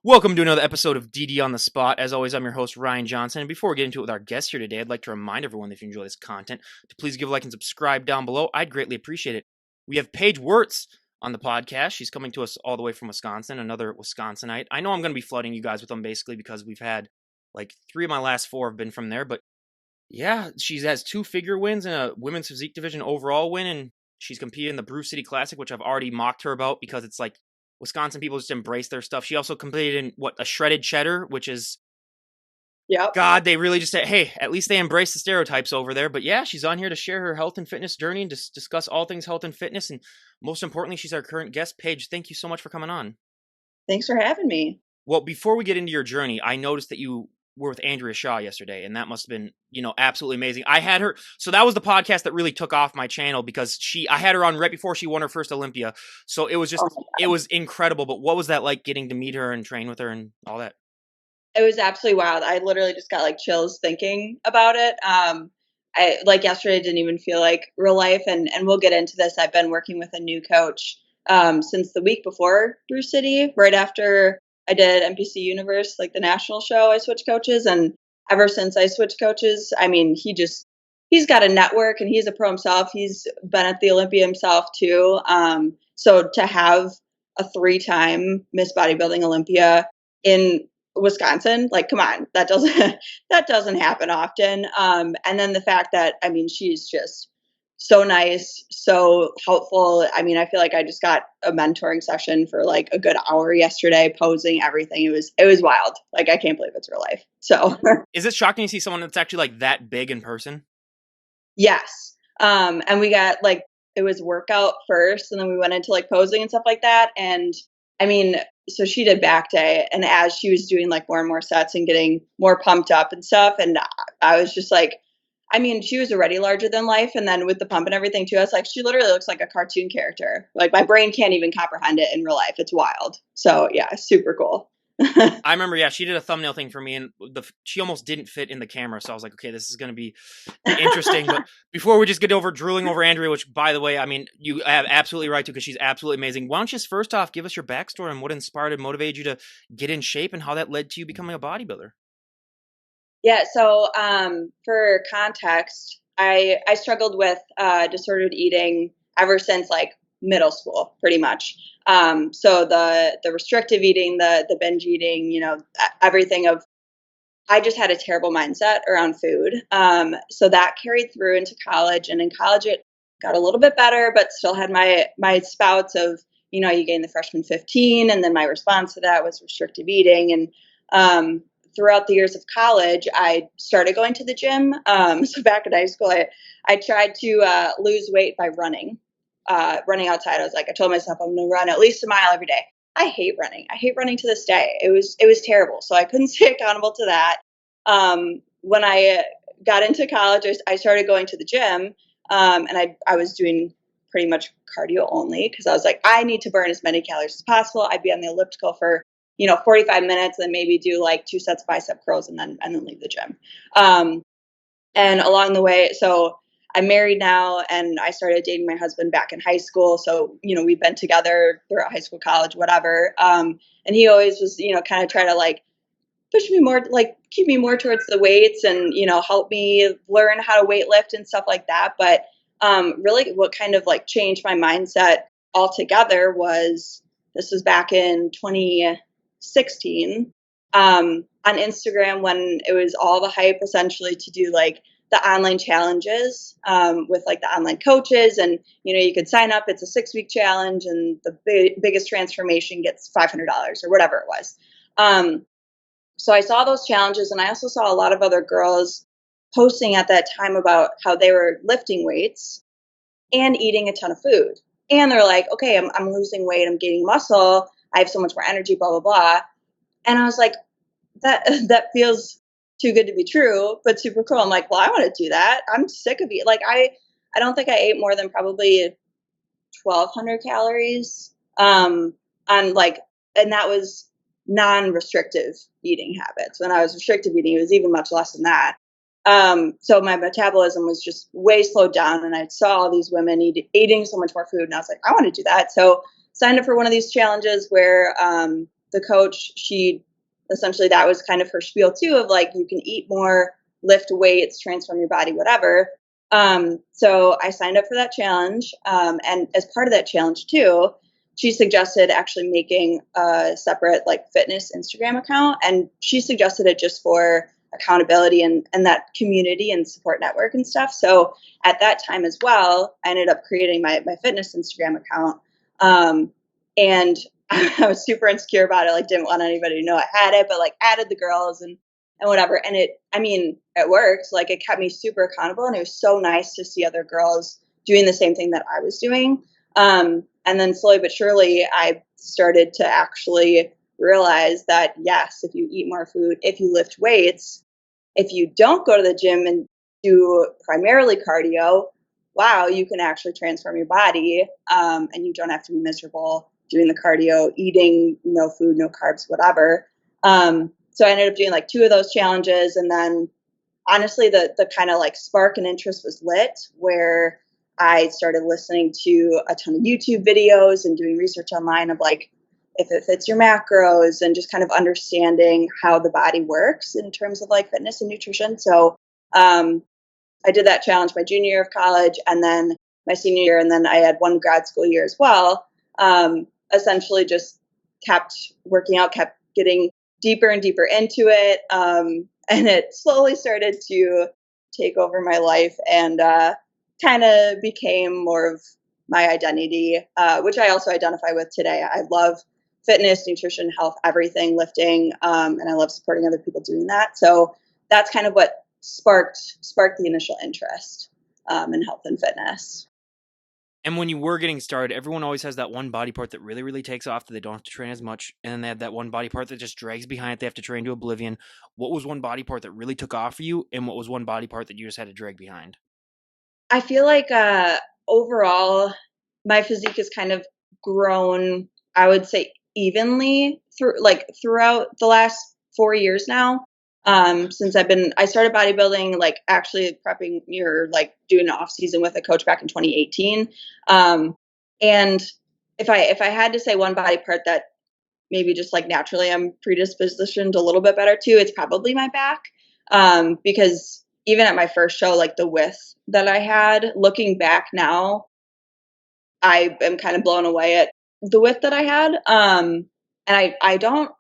Welcome to another episode of DD on the Spot. As always, I'm your host, Ryan Johnson. And before we get into it with our guest here today, I'd like to remind everyone that if you enjoy this content, to please give a like and subscribe down below. I'd greatly appreciate it. We have Paige Wirtz on the podcast. She's coming to us all the way from Wisconsin, another Wisconsinite. I know I'm going to be flooding you guys with them basically because we've had like 3 of my last 4 have been from there. But yeah, she has 2 figure wins and a women's physique division overall win. And she's competed in the Brew City Classic, which I've already mocked her about because it's like Wisconsin people just embrace their stuff. She also competed in a shredded cheddar, which is, Yep. God, they really just said, hey, at least they embrace the stereotypes over there. But yeah, she's on here to share her health and fitness journey and discuss all things health and fitness. And most importantly, she's our current guest. Paige, thank you so much for coming on. Thanks for having me. Well, before we get into your journey, I noticed that you were with Andrea yesterday, and that must have been, absolutely amazing. I had her, so that was the podcast that really took off my channel because I had her on right before she won her first Olympia. So it was just, it was incredible. But what was that like getting to meet her and train with her and all that? It was absolutely wild. I literally just got like chills thinking about it. I like yesterday didn't even feel like real life, and we'll get into this. I've been working with a new coach since the week before Brew City, right after I did NPC Universe, like the national show. I switched coaches, and ever since I switched coaches, I mean, he's got a network and he's a pro himself. He's been at the Olympia himself too. So to have a 3-time Miss Bodybuilding Olympia in Wisconsin, like, come on, that doesn't happen often. And then the fact that, I mean, she's just so nice, so helpful. I mean, I feel like I just got a mentoring session for like a good hour yesterday, posing everything. It was wild. Like, I can't believe it's real life. So is it shocking to see someone that's actually like that big in person? Yes. And we got like, it was workout first, and then we went into like posing and stuff like that. And I mean, so she did back day, and as she was doing like more and more sets and getting more pumped up and stuff, and I was just like, I mean, she was already larger than life, and then with the pump and everything too, I was like, she literally looks like a cartoon character. Like, my brain can't even comprehend it in real life. It's wild. So yeah, super cool. I remember, yeah, she did a thumbnail thing for me, and she almost didn't fit in the camera, so I was like, okay, this is going to be interesting. But before we just get over drooling over Andrea, which, by the way, I mean, you have absolutely right to, because she's absolutely amazing. Why don't you just first off give us your backstory and what inspired and motivated you to get in shape and how that led to you becoming a bodybuilder? Yeah, so for context, I struggled with disordered eating ever since like middle school, pretty much. So the restrictive eating, the binge eating, everything of, I just had a terrible mindset around food. So that carried through into college, and in college it got a little bit better, but still had my spouts of, you gain the freshman 15, and then my response to that was restrictive eating. And throughout the years of college, I started going to the gym. So back in high school, I tried to lose weight by running outside. I told myself I'm going to run at least a mile every day. I hate running. I hate running to this day. It was terrible. So I couldn't stay accountable to that. When I got into college, I started going to the gym, and I was doing pretty much cardio only, because I was like, I need to burn as many calories as possible. I'd be on the elliptical for 45 minutes, and maybe do like 2 sets of bicep curls, and then leave the gym. And along the way, so I'm married now, and I started dating my husband back in high school. So, we've been together throughout high school, college, whatever. And he always was, kind of try to like push me more, like keep me more towards the weights, and, help me learn how to weight lift and stuff like that. But really what kind of like changed my mindset altogether this was back in 2016, on Instagram, when it was all the hype essentially to do like the online challenges, with like the online coaches, and you could sign up. It's a 6-week challenge, and the biggest transformation gets $500 or whatever it was. So I saw those challenges, and I also saw a lot of other girls posting at that time about how they were lifting weights and eating a ton of food. And they're like, okay, I'm losing weight, I'm gaining muscle, I have so much more energy, blah, blah, blah. And I was like, that feels too good to be true, but super cool. I'm like, well, I want to do that. I'm sick of it. Like, I don't think I ate more than probably 1,200 calories, on like, and that was non-restrictive eating habits. When I was restrictive eating, it was even much less than that. So my metabolism was just way slowed down, and I saw all these women eating so much more food, and I was like, I want to do that. So signed up for one of these challenges where, the coach, she essentially, that was kind of her spiel too, of like, you can eat more, lift weights, transform your body, whatever. So I signed up for that challenge. And as part of that challenge too, she suggested actually making a separate like fitness Instagram account. And she suggested it just for accountability and that community and support network and stuff. So at that time as well, I ended up creating my fitness Instagram account. And I was super insecure about it. Like, didn't want anybody to know I had it, but like added the girls and whatever. And it worked. Like, it kept me super accountable, and it was so nice to see other girls doing the same thing that I was doing. And then slowly but surely, I started to actually realize that yes, if you eat more food, if you lift weights, if you don't go to the gym and do primarily cardio, wow, you can actually transform your body, and you don't have to be miserable doing the cardio, eating no food, no carbs, whatever. So I ended up doing like 2 of those challenges, and then honestly, the kind of like spark and interest was lit, where I started listening to a ton of YouTube videos and doing research online of like if it fits your macros, and just kind of understanding how the body works in terms of like fitness and nutrition. So I did that challenge my junior year of college, and then my senior year, and then I had one grad school year as well. Essentially just kept working out, kept getting deeper and deeper into it. And it slowly started to take over my life, and kind of became more of my identity, which I also identify with today. I love fitness, nutrition, health, everything, lifting, and I love supporting other people doing that. So that's kind of what sparked the initial interest in health and fitness. And when you were getting started, everyone always has that one body part that really, really takes off, that they don't have to train as much. And then they have that one body part that just drags behind it. They have to train to oblivion. What was one body part that really took off for you? And what was one body part that you just had to drag behind? I feel like overall, my physique has kind of grown, I would say, evenly throughout the last 4 years now. Since I started bodybuilding, like actually prepping, you're like doing an off season with a coach back in 2018. And if I had to say one body part that maybe just like naturally I'm predispositioned a little bit better to, it's probably my back. Because even at my first show, like the width that I had, looking back now, I am kind of blown away at the width that I had. And I don't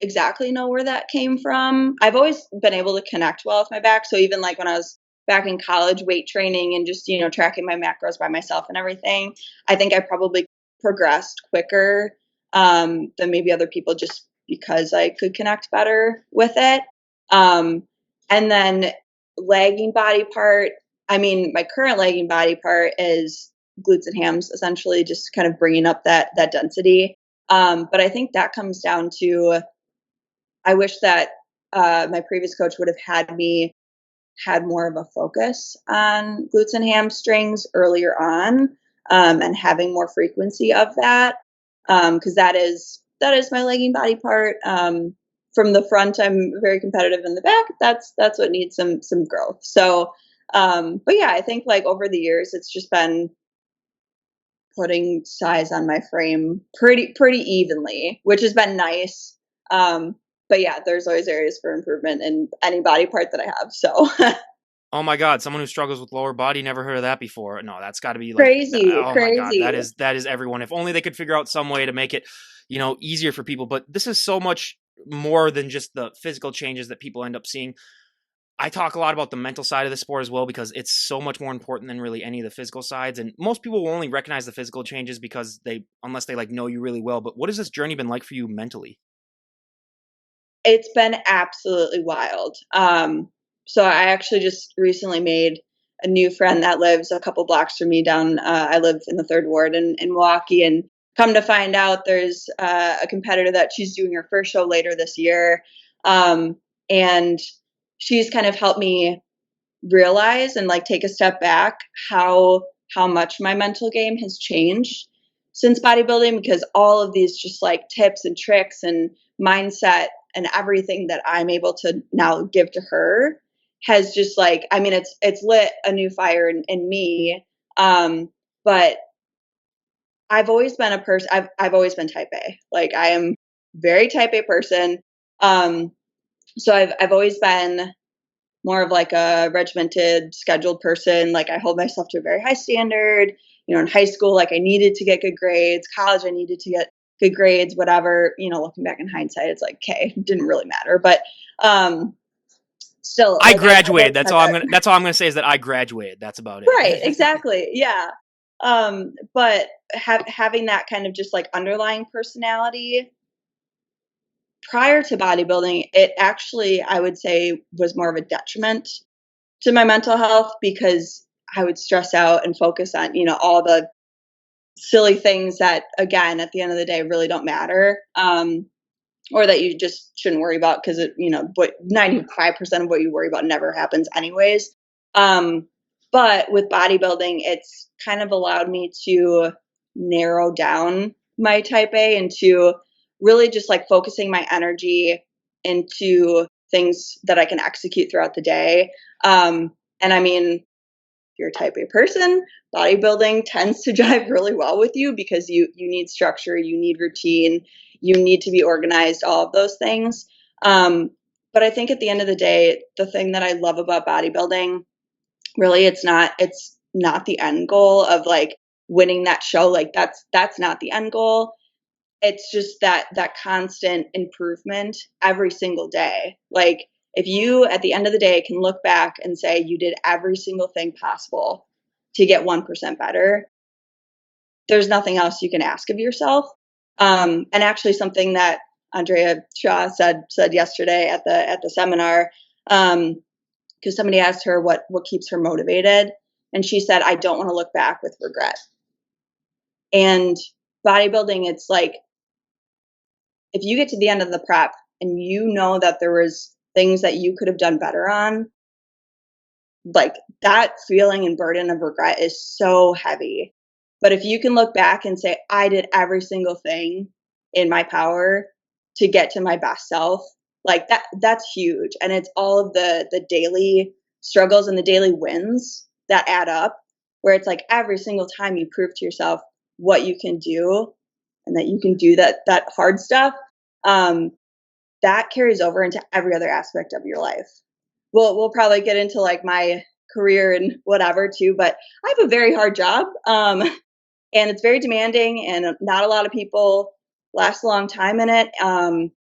exactly know where that came from. I've always been able to connect well with my back. So even like when I was back in college, weight training and just, tracking my macros by myself and everything, I think I probably progressed quicker than maybe other people, just because I could connect better with it. And then lagging body part, my current lagging body part is glutes and hams, essentially just kind of bringing up that density. But I think that comes down to, I wish that my previous coach would have had more of a focus on glutes and hamstrings earlier on, and having more frequency of that, because that is my lagging body part. From the front, I'm very competitive. In the back, that's what needs some growth. So, but yeah, I think like over the years, it's just been putting size on my frame pretty evenly, which has been nice. But yeah, there's always areas for improvement in any body part that I have. So Oh my God, someone who struggles with lower body, never heard of that before. No, that's got to be like, crazy, oh my God, crazy. that is everyone. If only they could figure out some way to make it, easier for people. But this is so much more than just the physical changes that people end up seeing. I talk a lot about the mental side of the sport as well, because it's so much more important than really any of the physical sides. And most people will only recognize the physical changes because unless they like know you really well. But what has this journey been like for you mentally? It's been absolutely wild. So I actually just recently made a new friend that lives a couple blocks from me down. I live in the third ward in Milwaukee, and come to find out, there's a competitor that she's doing her first show later this year, and she's kind of helped me realize and like take a step back how much my mental game has changed since bodybuilding, because all of these just like tips and tricks and mindset and everything that I'm able to now give to her has just like, it's lit a new fire in me. But I've always been a person, I've always been type A. Like I am very type A person. So I've always been more of like a regimented, scheduled person. Like I hold myself to a very high standard. In high school, like I needed to get good grades. College, I needed to get good grades. Whatever. Looking back in hindsight, it's like, okay, it didn't really matter. But still, I like graduated. That's all I'm gonna say is that I graduated. That's about it. Right. Exactly. Yeah. But having that kind of just like underlying personality prior to bodybuilding, it actually, I would say, was more of a detriment to my mental health because I would stress out and focus on, all the silly things that, again, at the end of the day, really don't matter, or that you just shouldn't worry about because, but 95% of what you worry about never happens anyways. But with bodybuilding, it's kind of allowed me to narrow down my type A into really just like focusing my energy into things that I can execute throughout the day. And I mean, if you're a type A person, bodybuilding tends to jive really well with you because you need structure, you need routine, you need to be organized, all of those things. But I think at the end of the day, the thing that I love about bodybuilding, really, it's not the end goal of like winning that show. Like that's not the end goal. It's just that constant improvement every single day. Like if you at the end of the day can look back and say you did every single thing possible to get 1% better, there's nothing else you can ask of yourself. And actually something that Andrea Shaw said yesterday at the seminar, because somebody asked her what keeps her motivated, and she said, I don't want to look back with regret. And bodybuilding, it's like, if you get to the end of the prep and you know that there was things that you could have done better on, like that feeling and burden of regret is so heavy. But if you can look back and say, I did every single thing in my power to get to my best self, like that's huge. And it's all of the daily struggles and the daily wins that add up, where it's like every single time you prove to yourself what you can do and that you can do that hard stuff, that carries over into every other aspect of your life. We'll probably get into like my career and whatever too, but I have a very hard job. And it's very demanding, and not a lot of people last a long time in it. And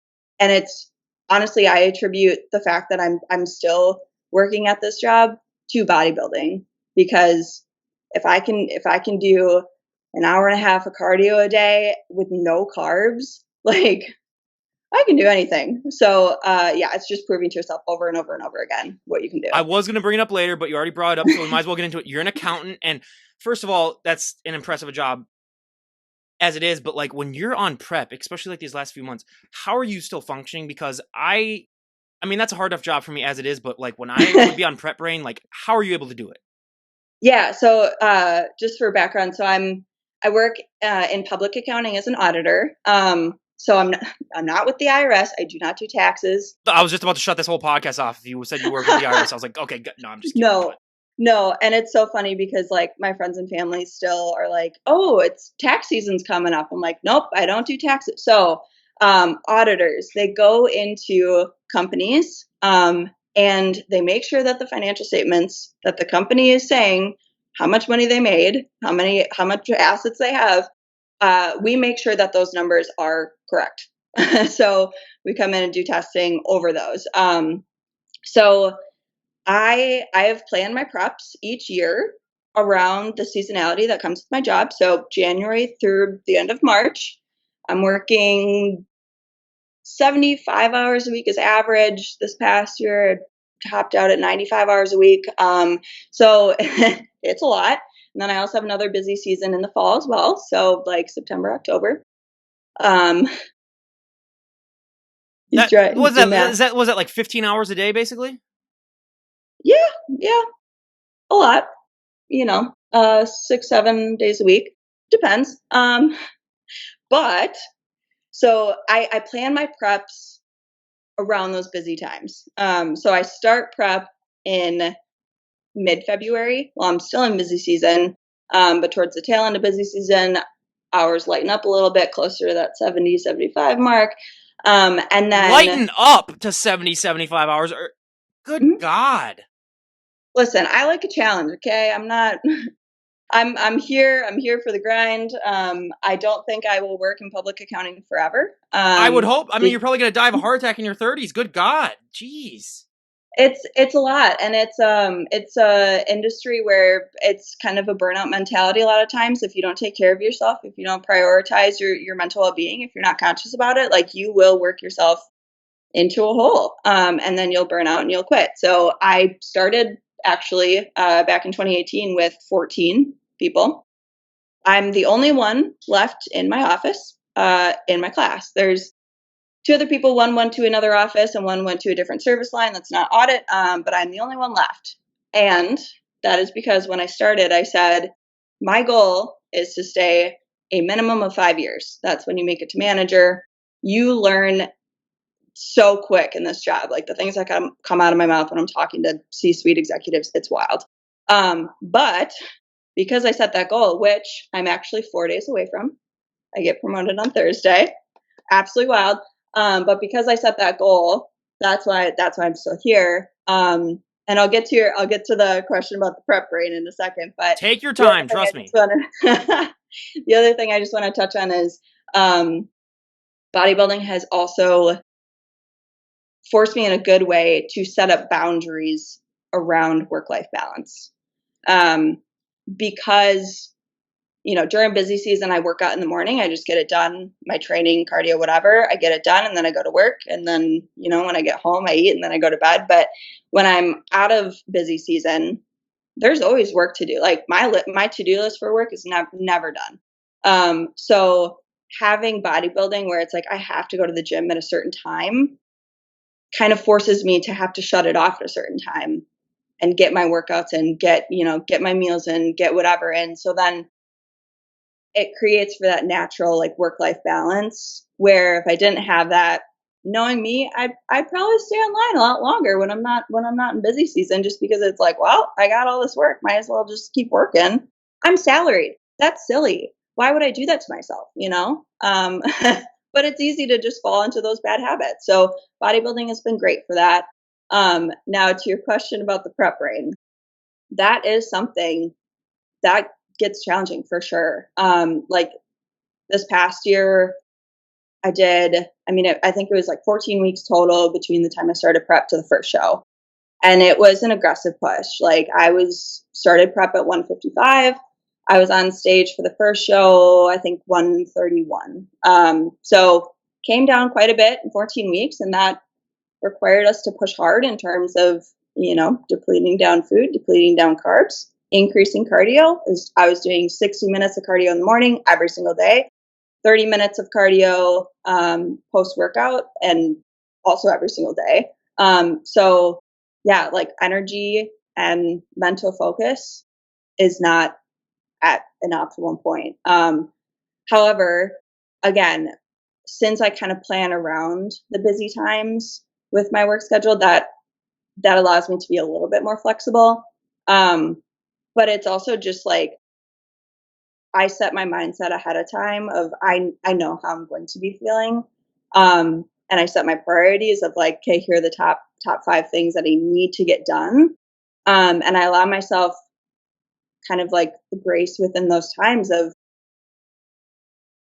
it's honestly, I attribute the fact that I'm still working at this job to bodybuilding, because if I can do an hour and a half of cardio a day with no carbs, like I can do anything. So yeah, it's just proving to yourself over and over and over again what you can do. I was going to bring it up later, but you already brought it up, so we might as well get into it. You're an accountant, and first of all, that's an impressive job as it is, but like when you're on prep, especially like these last few months, how are you still functioning? Because I mean, that's a hard enough job for me as it is, but like when I would be on prep brain, like how are you able to do it? Yeah. So just for background, so I work in public accounting as an auditor. So I'm not with the IRS. I do not do taxes. I was just about to shut this whole podcast off if you said you work with the IRS. I was like, okay, no, I'm just kidding. No. And it's so funny because like my friends and family still are like, oh, it's tax season's coming up. I'm like, nope, I don't do taxes. So auditors, they go into companies and they make sure that the financial statements that the company is saying, how much money they made, how much assets they have, we make sure that those numbers are correct. So we come in and do testing over those. So I have planned my preps each year around the seasonality that comes with my job. So January through the end of March, I'm working 75 hours a week as average. This past year, I topped out at 95 hours a week. So it's a lot. And then I also have another busy season in the fall as well. So like September, October. Was that like 15 hours a day basically? Yeah, a lot. 6-7 days a week, depends. But so I plan my preps around those busy times. So I start prep in mid-February. Well, I'm still in busy season, but towards the tail end of busy season, hours lighten up a little bit, closer to that 70, 75 mark. And then lighten up to 70, 75 hours. Good Mhm. God. Listen, I like a challenge. Okay, I'm not. I'm here. I'm here for the grind. I don't think I will work in public accounting forever. I would hope. I mean, you're Be- probably going to die of a heart attack in your 30s. Good God. Jeez. it's a lot, and it's a industry where it's kind of a burnout mentality a lot of times. If you don't take care of yourself, if you don't prioritize your mental well being, if you're not conscious about it, like you will work yourself into a hole, and then you'll burn out and you'll quit. So I started actually back in 2018 with 14 people. I'm the only one left in my office, in my class. There's two other people. One went to another office and one went to a different service line that's not audit, but I'm the only one left. And that is because when I started, I said, my goal is to stay a minimum of 5 years. That's when you make it to manager. You learn so quick in this job. Like the things that come out of my mouth when I'm talking to C-suite executives, it's wild. But because I set that goal, which I'm actually 4 days away from, I get promoted on Thursday. Absolutely wild. But because I set that goal, that's why I'm still here. And I'll get to the question about the prep brain in a second. But Take your time. Trust me. The other thing I just want to touch on is bodybuilding has also forced me in a good way to set up boundaries around work-life balance. Because during busy season, I work out in the morning. I just get it done. My training, cardio, whatever, I get it done. And then I go to work. And then, when I get home, I eat and then I go to bed. But when I'm out of busy season, there's always work to do. Like my to-do list for work is never done. So having bodybuilding where it's like, I have to go to the gym at a certain time kind of forces me to have to shut it off at a certain time and get my workouts in, get my meals in, get whatever in. So then it creates for that natural like work-life balance where if I didn't have that, knowing me, I'd probably stay online a lot longer when I'm not in busy season, just because it's like, well, I got all this work, might as well just keep working. I'm salaried. That's silly. Why would I do that to myself? But it's easy to just fall into those bad habits. So bodybuilding has been great for that. Now to your question about the prep brain, that is something that gets challenging for sure. Like this past year, I think it was like 14 weeks total between the time I started prep to the first show. And it was an aggressive push. Like I started prep at 155. I was on stage for the first show, I think 131. So came down quite a bit in 14 weeks. And that required us to push hard in terms of, depleting down food, depleting down carbs, increasing cardio. I was doing 60 minutes of cardio in the morning every single day, 30 minutes of cardio post-workout, and also every single day. So yeah, like energy and mental focus is not at an optimal point. However, again, since I kind of plan around the busy times with my work schedule, that allows me to be a little bit more flexible. But it's also just like I set my mindset ahead of time of I know how I'm going to be feeling. And I set my priorities of like, okay, here are the top 5 things that I need to get done. And I allow myself kind of like the grace within those times of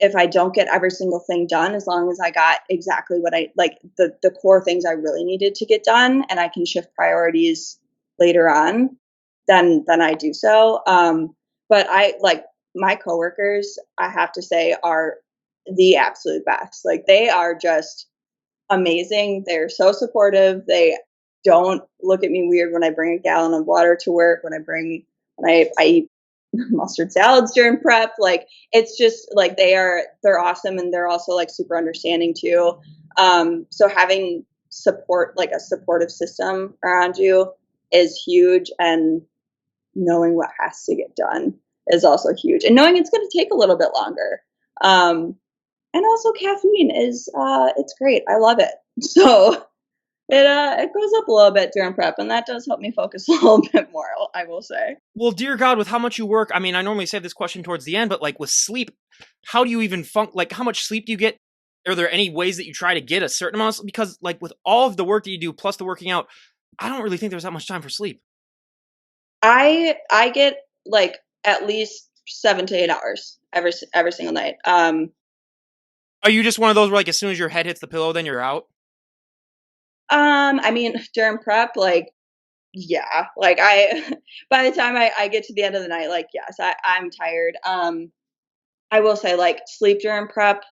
if I don't get every single thing done, as long as I got exactly what I like, the core things I really needed to get done, and I can shift priorities later on, then I do so. But I like my coworkers, I have to say, are the absolute best. Like they are just amazing. They're so supportive. They don't look at me weird when I bring a gallon of water to work, when I eat mustard salads during prep. Like it's just like they're awesome, and they're also like super understanding too. So having support, like a supportive system around you, is huge, and knowing what has to get done is also huge, and knowing it's going to take a little bit longer. And also caffeine is it's great. I love it. So it goes up a little bit during prep, and that does help me focus a little bit more, I will say. Well, dear God, with how much you work, I mean, I normally save this question towards the end, but like with sleep, how do you even like how much sleep do you get? Are there any ways that you try to get a certain amount of, because like with all of the work that you do plus the working out, I don't really think there's that much time for sleep. I get like at least 7 to 8 hours every single night. Are you just one of those where like as soon as your head hits the pillow, then you're out? I mean, during prep, like, yeah, like I, by the time I get to the end of the night, like, yes, I'm tired. I will say, like, sleep during prep,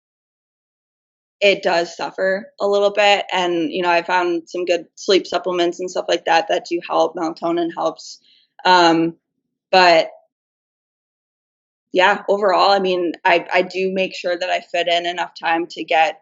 it does suffer a little bit. And, I found some good sleep supplements and stuff like that that do help. Melatonin helps. Um, but yeah, overall, I mean, I do make sure that I fit in enough time to get,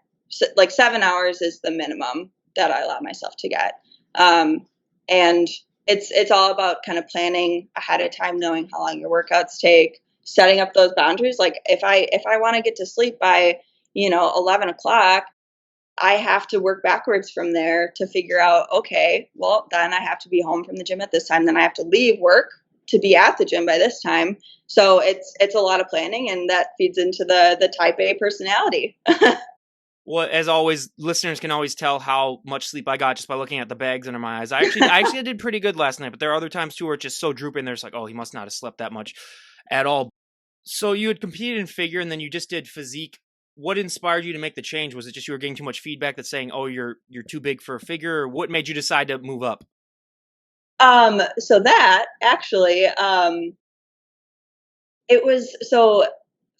like, 7 hours is the minimum that I allow myself to get. And it's all about kind of planning ahead of time, knowing how long your workouts take, setting up those boundaries. Like if I want to get to sleep by 11 o'clock, I have to work backwards from there to figure out, okay, well, then I have to be home from the gym at this time. Then I have to leave work to be at the gym by this time. So it's a lot of planning, and that feeds into the type A personality. Well, as always, listeners can always tell how much sleep I got just by looking at the bags under my eyes. I actually did pretty good last night, but there are other times too where it's just so drooping. There's like, oh, he must not have slept that much at all. So you had competed in figure, and then you just did physique. What inspired you to make the change? Was it just you were getting too much feedback that's saying, oh, you're too big for a figure? Or what made you decide to move up? So that actually, it was so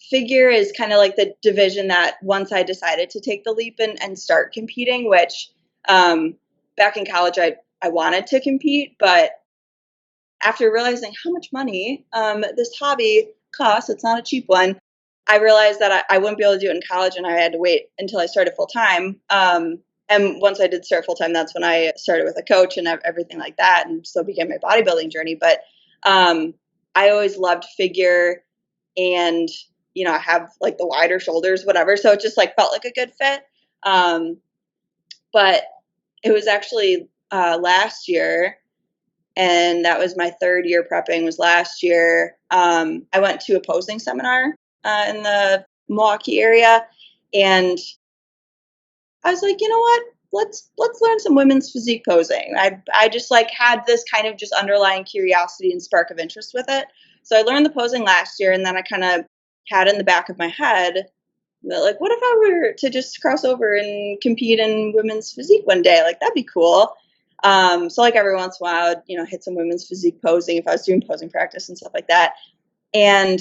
figure is kind of like the division that once I decided to take the leap and start competing, which back in college I wanted to compete, but after realizing how much money this hobby costs, it's not a cheap one. I realized that I wouldn't be able to do it in college, and I had to wait until I started full time. And once I did start full time, that's when I started with a coach and everything like that, and so began my bodybuilding journey. But I always loved figure, and I have like the wider shoulders, whatever. So it just like felt like a good fit. But it was actually last year, and that was my third year prepping. Was last year. I went to a posing seminar in the Milwaukee area, and I was like, you know what? Let's learn some women's physique posing. I just like had this kind of just underlying curiosity and spark of interest with it. So I learned the posing last year, and then I kind of had in the back of my head that, like, what if I were to just cross over and compete in women's physique one day? Like, that'd be cool. So like every once in a while, I'd, hit some women's physique posing if I was doing posing practice and stuff like that. And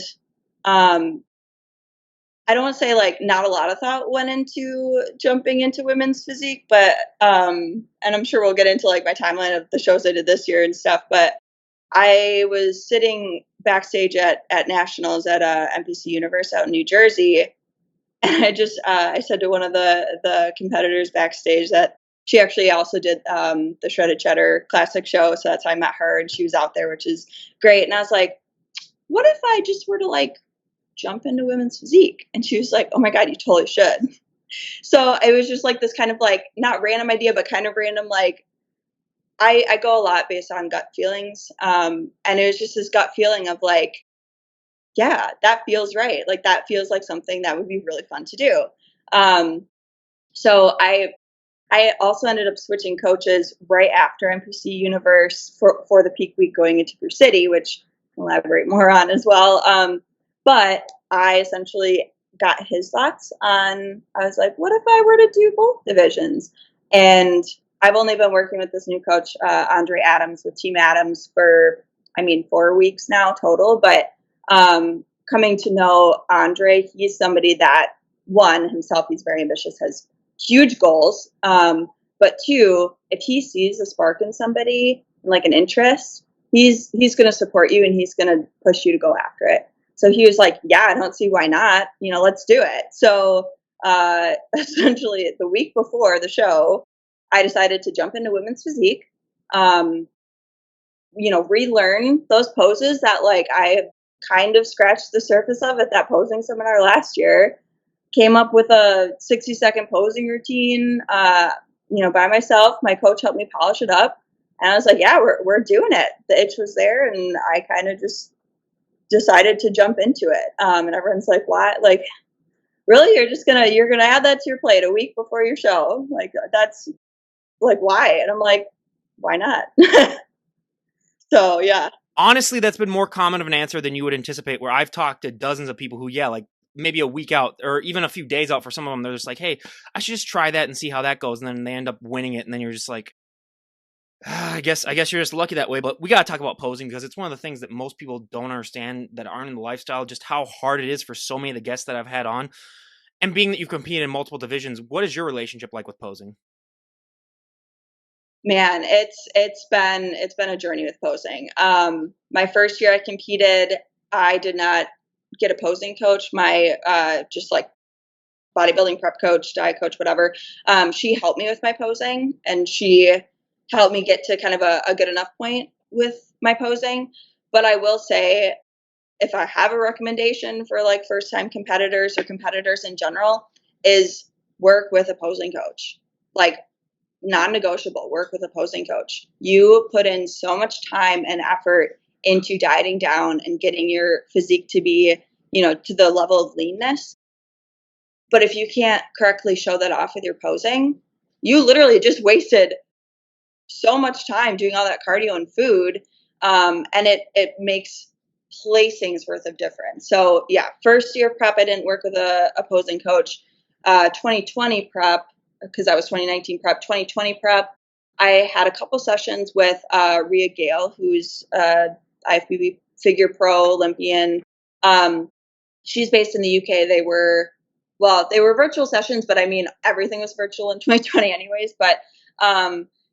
I don't want to say like not a lot of thought went into jumping into women's physique, but and I'm sure we'll get into like my timeline of the shows I did this year and stuff. But I was sitting backstage at nationals at NPC Universe out in New Jersey, and I said to one of the competitors backstage that she actually also did the Shredded Cheddar Classic show, so that's how I met her, and she was out there, which is great. And I was like, what if I just were to like jump into women's physique? And she was like, oh my God, you totally should. So it was just like this kind of like not random idea, but kind of random. Like I go a lot based on gut feelings. And it was just this gut feeling of like, yeah, that feels right. Like that feels like something that would be really fun to do. So I also ended up switching coaches right after NPC Universe for the peak week going into Brew City, which I'll elaborate more on as well. But I essentially got his thoughts on, I was like, what if I were to do both divisions? And I've only been working with this new coach, Andrea Adams, with Team Adams for, 4 weeks now total. But coming to know Andre, he's somebody that, one, himself, he's very ambitious, has huge goals. But two, if he sees a spark in somebody, like an interest, he's going to support you, and he's going to push you to go after it. So he was like, yeah, I don't see why not. Let's do it. So essentially the week before the show, I decided to jump into women's physique, relearn those poses that like I kind of scratched the surface of at that posing seminar last year, came up with a 60-second posing routine, by myself. My coach helped me polish it up. And I was like, yeah, we're doing it. The itch was there, and I kind of just decided to jump into it. And everyone's like, why? Like, really, you're gonna add that to your plate a week before your show? Like, that's like, why? And I'm like, why not? So yeah. Honestly, that's been more common of an answer than you would anticipate, where I've talked to dozens of people who, yeah, like maybe a week out or even a few days out for some of them, they're just like, hey, I should just try that and see how that goes. And then they end up winning it. And then you're just like, I guess you're just lucky that way. But we got to talk about posing because it's one of the things that most people don't understand that aren't in the lifestyle, just how hard it is for so many of the guests that I've had on. And being that you've competed in multiple divisions, what is your relationship like with posing? Man, it's been a journey with posing. My first year I competed, I did not get a posing coach. My just like bodybuilding prep coach, diet coach, whatever. She helped me with my posing, and she helped me get to kind of a good enough point with my posing. But I will say, if I have a recommendation for like first time competitors or competitors in general, is work with a posing coach. Like, non-negotiable, work with a posing coach. You put in so much time and effort into dieting down and getting your physique to be, to the level of leanness. But if you can't correctly show that off with your posing, you literally just wasted so much time doing all that cardio and food. And it makes placings worth of difference. So yeah, first year prep, I didn't work with a opposing coach. 2020 prep, because I was 2019 prep, 2020 prep, I had a couple sessions with Rhea Gale, who's IFBB figure pro Olympian. She's based in the UK. They were virtual sessions, but I mean, everything was virtual in 2020 anyways. But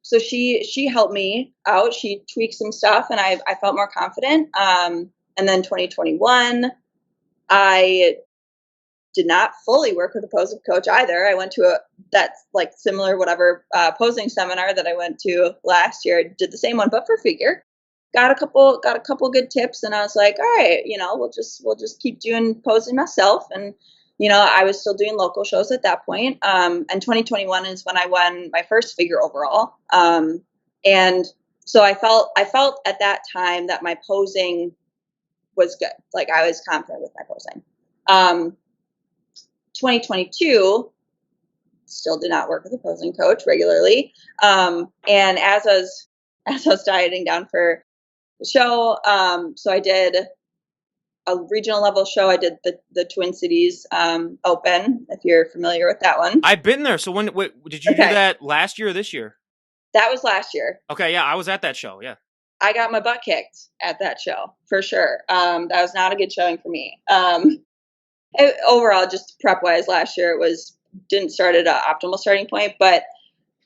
so she helped me out. She tweaked some stuff, and I felt more confident. And then 2021, I did not fully work with a posing coach either. I went to that's like similar whatever posing seminar that I went to last year. I did the same one, but for figure. Got a couple good tips, and I was like, all right, we'll just keep doing posing myself. And I was still doing local shows at that point. And 2021 is when I won my first figure overall. And so I felt at that time that my posing was good. Like, I was confident with my posing. 2022, still did not work with a posing coach regularly. And as I was dieting down for the show, so I did a regional level show. I did the Twin Cities Open, if you're familiar with that one. I've been there. So did you do Okay, that last year or this year? that was last year. Okay, yeah, I was at that show. Yeah. I got my butt kicked at that show for sure. That was not a good showing for me. Overall, just prep wise, last year didn't start at an optimal starting point, but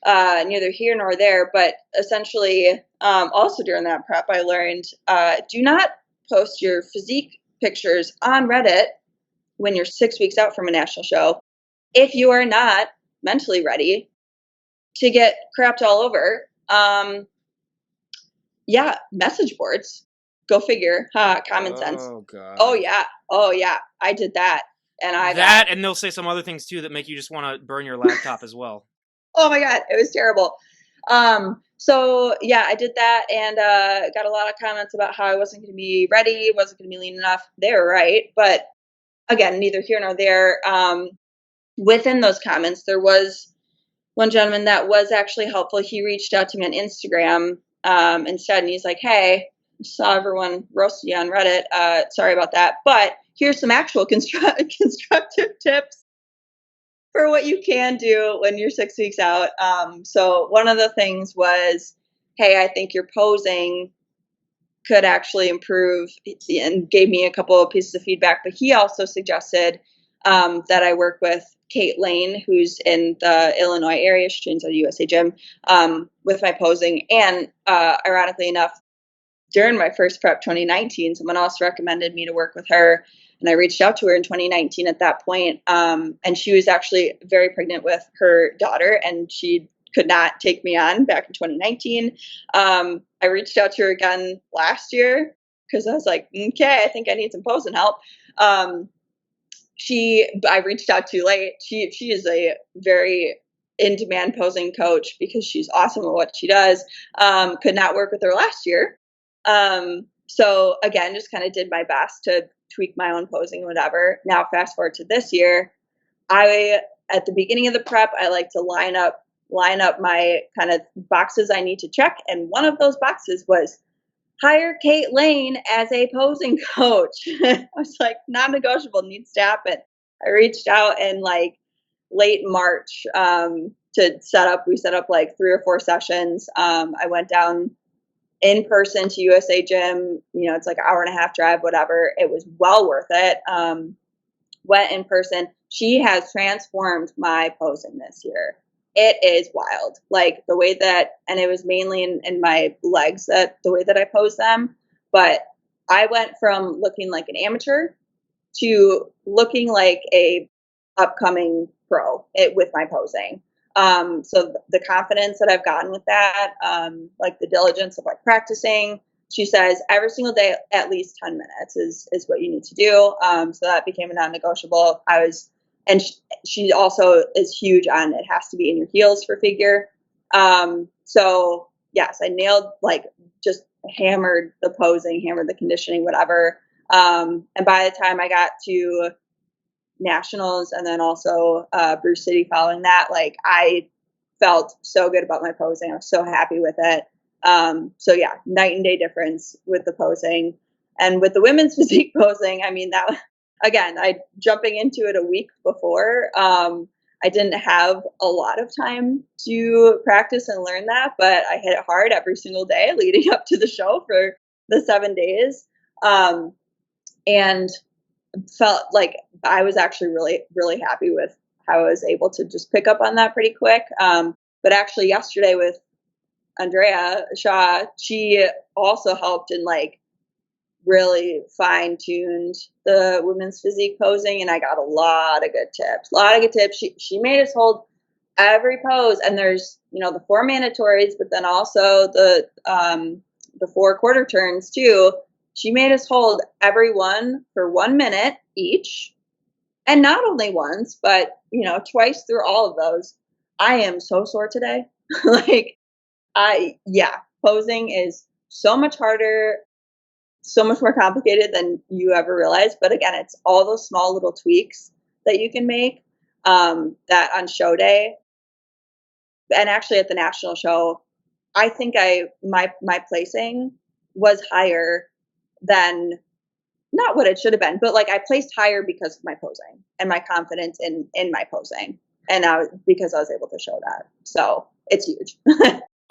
neither here nor there. But essentially, also during that prep, I learned do not post your physique pictures on Reddit when you're 6 weeks out from a national show if you are not mentally ready to get crapped all over. Yeah, message boards. Go figure. Common sense. Oh god. Oh yeah. I did that, and I got. That, and they'll say some other things too that make you just want to burn your laptop as well. Oh my god, it was terrible. So yeah, I did that, and got a lot of comments about how I wasn't going to be ready, wasn't going to be lean enough. They were right, but again, neither here nor there. Within those comments, there was one gentleman that was actually helpful. He reached out to me on Instagram instead, and he's like, "Hey, saw everyone roasted you on Reddit. Sorry about that, but here's some actual constructive tips for what you can do when you're 6 weeks out." So one of the things was, hey, I think your posing could actually improve, and gave me a couple of pieces of feedback. But he also suggested that I work with Kate Lane, who's in the Illinois area. She trains at a USA gym, with my posing. And ironically enough, during my first prep 2019, someone else recommended me to work with her. And I reached out to her in 2019 at that point. And she was actually very pregnant with her daughter, and she could not take me on back in 2019. I reached out to her again last year because I was like, okay, I think I need some posing help. I reached out too late. She is a very in-demand posing coach because she's awesome at what she does. Could not work with her last year. So again, just kind of did my best to tweak my own posing, whatever. Now fast forward to this year, at the beginning of the prep, I like to line up my kind of boxes I need to check. And one of those boxes was hire Kate Lane as a posing coach. I was like, non-negotiable, needs to happen. I reached out in like late March to we set up like 3 or 4 sessions. I went down in person to USA Gym. It's like an hour and a half drive, whatever. It was well worth it. Went in person. She has transformed my posing this year. It is wild. Like the way that, and it was mainly in my legs, that the way that I pose them. But I went from looking like an amateur to looking like a upcoming pro with my posing. So the confidence that I've gotten with that, like the diligence of like practicing, she says every single day, at least 10 minutes is what you need to do. So that became a non-negotiable. And she also is huge on it has to be in your heels for figure. So yes, I nailed, like, just hammered the posing, hammered the conditioning, whatever. And by the time I got to nationals and then also Bruce City following that, like, I felt so good about my posing. I was so happy with it. So yeah, night and day difference with the posing. And with the women's physique posing, I mean, that, again, jumping into it a week before, I didn't have a lot of time to practice and learn that, but I hit it hard every single day leading up to the show for the 7 days. And felt like I was actually really, really happy with how I was able to just pick up on that pretty quick. But actually yesterday with Andrea Shaw, she also helped and like really fine-tuned the women's physique posing, and I got a lot of good tips. She made us hold every pose, and there's the 4 mandatories, but then also the 4 quarter turns too. She made us hold every one for 1 minute each, and not only once, but twice through all of those. I am so sore today. Like, posing is so much harder, so much more complicated than you ever realize. But again, it's all those small little tweaks that you can make, that on show day, and actually at the national show, I think my placing was higher than, not what it should have been, but like I placed higher because of my posing and my confidence in my posing, and because I was able to show that. So it's huge.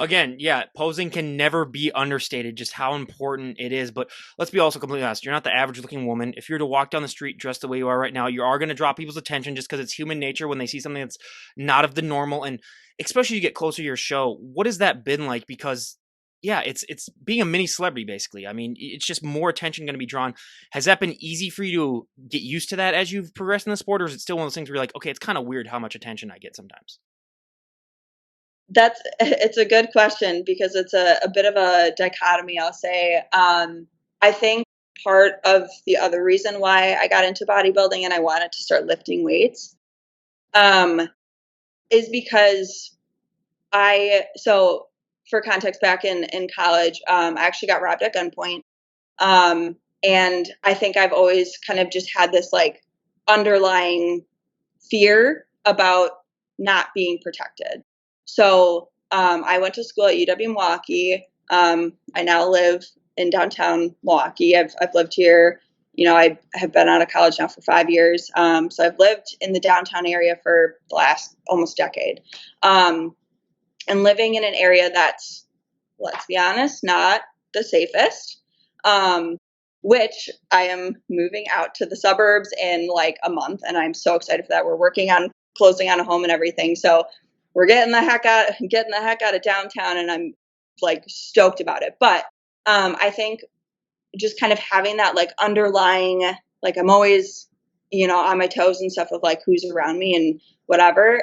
Again, yeah, posing can never be understated, just how important it is. But let's be also completely honest. You're not the average looking woman. If you're to walk down the street dressed the way you are right now, you are going to draw people's attention just because it's human nature when they see something that's not of the normal. And especially you get closer to your show, what has that been like? Because yeah, it's being a mini celebrity, basically. I mean, it's just more attention going to be drawn. Has that been easy for you to get used to that as you've progressed in the sport? Or is it still one of those things where you're like, okay, it's kind of weird how much attention I get sometimes? It's a good question because it's a bit of a dichotomy, I'll say. I think part of the other reason why I got into bodybuilding and I wanted to start lifting weights, is because so for context, back in college, I actually got robbed at gunpoint. And I think I've always kind of just had this like underlying fear about not being protected. So I went to school at UW Milwaukee. I now live in downtown Milwaukee. I've lived here. I have been out of college now for 5 years. So I've lived in the downtown area for the last almost decade. And living in an area that's, let's be honest, not the safest. Which I am moving out to the suburbs in like a month, and I'm so excited for that. We're working on closing on a home and everything. So we're getting the heck out of downtown, and I'm like stoked about it. But I think just kind of having that like underlying, like I'm always, on my toes and stuff of like who's around me and whatever.